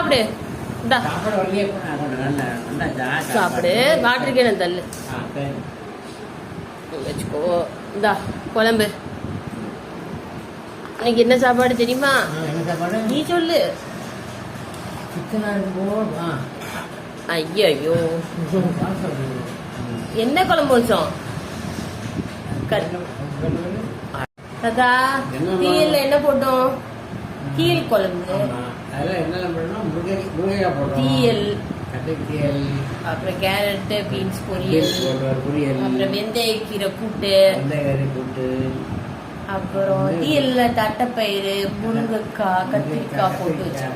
சாப்பிடு. இந்தா சாப்பிடு. வாட்டருக்கே நான் தள்ளு வச்சுக்கோ. இந்தா குழம்பு. இன்னைக்கு என்ன சாப்பாடு தெரியுமா? நீ சொல்லு. ஐயோ என்ன குழம்பு வச்சோம்? தாத்தா தீயல்ல என்ன போட்டோம்? தீயல் குழம்பு, தீயல், அப்புறம் கேரட் பீன்ஸ் பொரியல், அப்புறம் வெந்தயக்கீரை கூட்டு, அப்புறம் தீயல்ல தட்டைப்பயிறு, முருங்கைக்காய், கத்திரிக்காய் போட்டு வச்சோம்.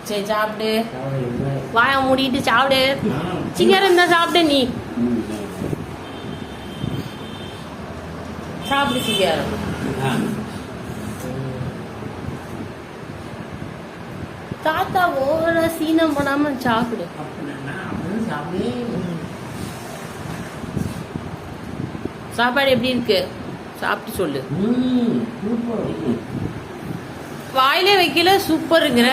சரி சாப்பிடு. வாய மூடிட்டு சாப்பிடு. சிங்கரம் இருந்தா சாப்பிடு. நீ சாப்பிடு சிங்கரம். தாத்தா ஓவரா சீனம் பண்ணாம சாப்பிடு. சாப்பாடு எப்படி இருக்கு சாப்பிட்டு சொல்லு. வாயிலே வைக்கல சூப்பருங்கிற.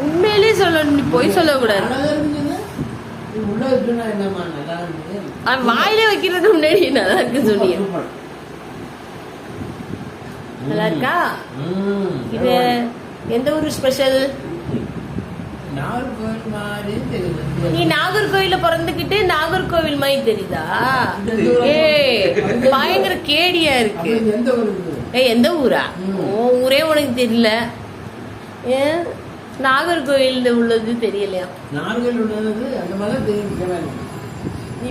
உண்மையிலே சொல்லணும், நீ பொய் சொல்லக்கூடாது. வாயிலே வைக்கிறதுக்கு முன்னாடி நல்லா இருக்கு சொன்னீங்க. நல்லா இருக்கா? இது எந்த ஊரு ஸ்பெஷல்? நீ நாகர்கோவில பிறந்துகிட்டு நாகர்கோவில் மாதிரி தெரியுதா? பயங்கர கேடியா இருக்கு. எந்த ஊரா? ஊரே உனக்கு தெரியல. ஏன் நாகர்கோவில் உள்ளது தெரியலையா? நீ